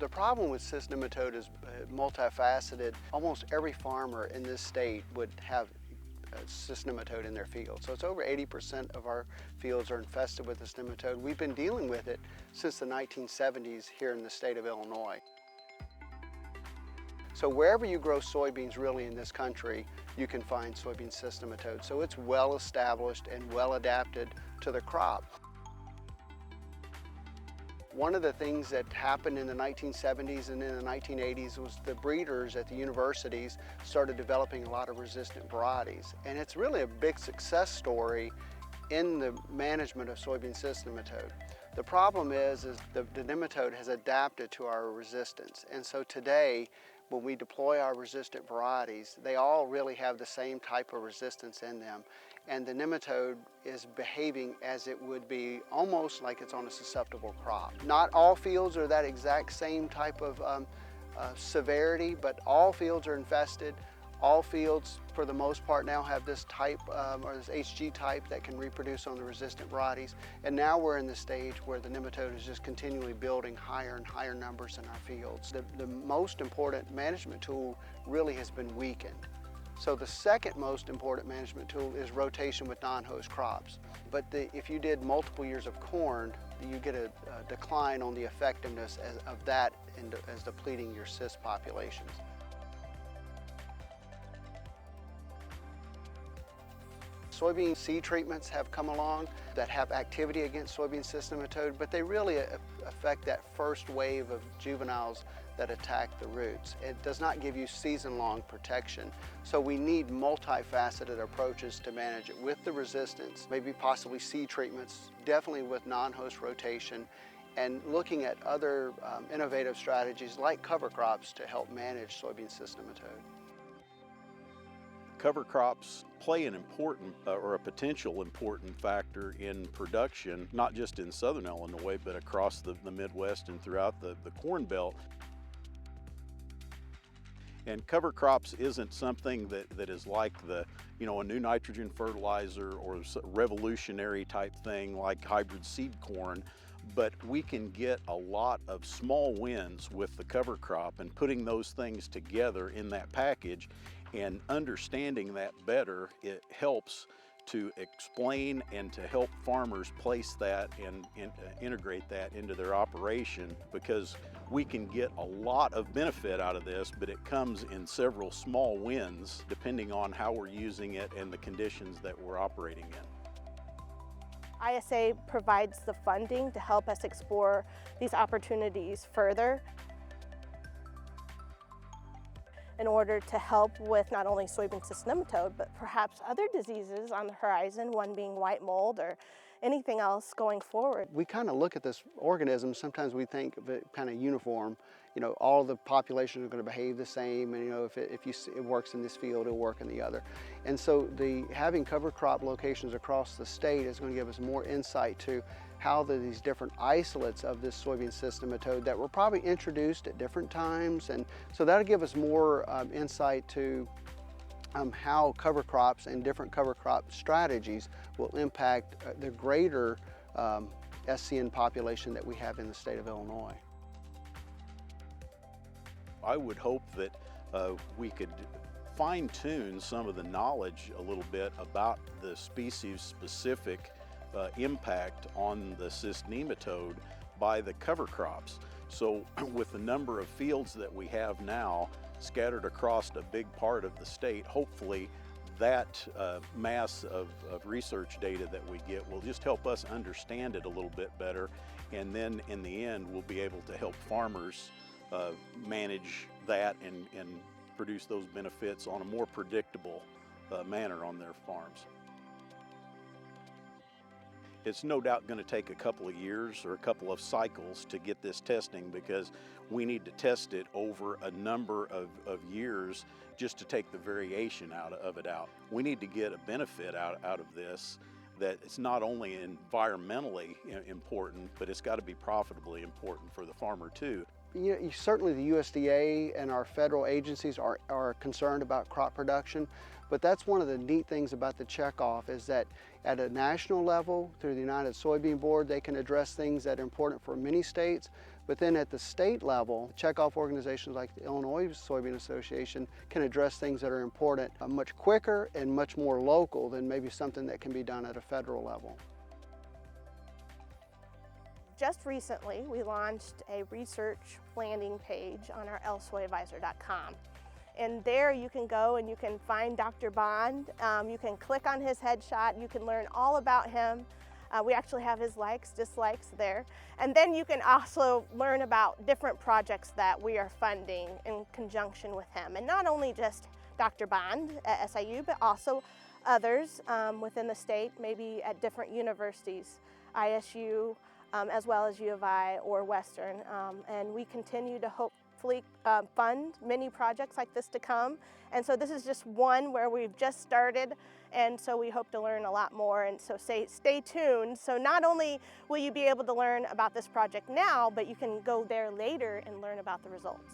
The problem with cyst nematode is multifaceted. Almost every farmer in this state would have cyst nematode in their field. So it's over 80% of our fields are infested with this nematode. We've been dealing with it since the 1970s here in the state of Illinois. So wherever you grow soybeans really in this country, you can find soybean cyst nematode. So it's well established and well adapted to the crop. One of the things that happened in the 1970s and in the 1980s was the breeders at the universities started developing a lot of resistant varieties. And it's really a big success story in the management of soybean cyst nematode. The problem is the nematode has adapted to our resistance. And so today, when we deploy our resistant varieties, they all really have the same type of resistance in them. And the nematode is behaving as it would be almost like it's on a susceptible crop. Not all fields are that exact same type of severity, but all fields are infested. All fields, for the most part, now have this type, or this HG type that can reproduce on the resistant varieties. And now we're in the stage where the nematode is just continually building higher and higher numbers in our fields. The most important management tool really has been weakened. So the second most important management tool is rotation with non-host crops. But if you did multiple years of corn, you get a decline on the effectiveness of that as depleting your cyst populations. Soybean seed treatments have come along that have activity against soybean cyst nematode, but they really affect that first wave of juveniles that attack the roots. It does not give you season-long protection. So we need multifaceted approaches to manage it with the resistance, maybe possibly seed treatments, definitely with non-host rotation, and looking at other innovative strategies like cover crops to help manage soybean cyst nematode. Cover crops play an important or a potential important factor in production, not just in southern Illinois, but across the Midwest and throughout the Corn Belt. And cover crops isn't something that is like a new nitrogen fertilizer or revolutionary type thing like hybrid seed corn, but we can get a lot of small wins with the cover crop, and putting those things together in that package and understanding that better, it helps to explain and to help farmers place that and integrate that into their operation, because we can get a lot of benefit out of this, but it comes in several small wins depending on how we're using it and the conditions that we're operating in. ISA provides the funding to help us explore these opportunities further in order to help with not only soybean cyst nematode, but perhaps other diseases on the horizon, one being white mold or anything else going forward. We kind of look at this organism, sometimes we think of it kind of uniform. All the populations are going to behave the same, and if it works in this field, it'll work in the other. And so having cover crop locations across the state is going to give us more insight to how these different isolates of this soybean cyst nematode that were probably introduced at different times, and so that'll give us more insight to how cover crops and different cover crop strategies will impact the greater SCN population that we have in the state of Illinois. I would hope that we could fine-tune some of the knowledge a little bit about the species-specific impact on the cyst nematode by the cover crops. So with the number of fields that we have now scattered across a big part of the state, hopefully that mass of research data that we get will just help us understand it a little bit better, and then in the end we'll be able to help farmers manage that and produce those benefits on a more predictable manner on their farms. It's no doubt going to take a couple of years or a couple of cycles to get this testing, because we need to test it over a number of years just to take the variation of it out. We need to get a benefit out of this that it's not only environmentally important, but it's got to be profitably important for the farmer too. Certainly the USDA and our federal agencies are concerned about crop production, but that's one of the neat things about the checkoff is that at a national level, through the United Soybean Board, they can address things that are important for many states, but then at the state level, checkoff organizations like the Illinois Soybean Association can address things that are important much quicker and much more local than maybe something that can be done at a federal level. Just recently, we launched a research landing page on our lsoyadvisor.com. And there you can go and you can find Dr. Bond. You can click on his headshot. You can learn all about him. We actually have his likes, dislikes there. And then you can also learn about different projects that we are funding in conjunction with him. And not only just Dr. Bond at SIU, but also others within the state, maybe at different universities, ISU, as well as U of I or Western. And we continue to hopefully fund many projects like this to come. And so this is just one where we've just started, and so we hope to learn a lot more, and so stay tuned. So not only will you be able to learn about this project now, but you can go there later and learn about the results.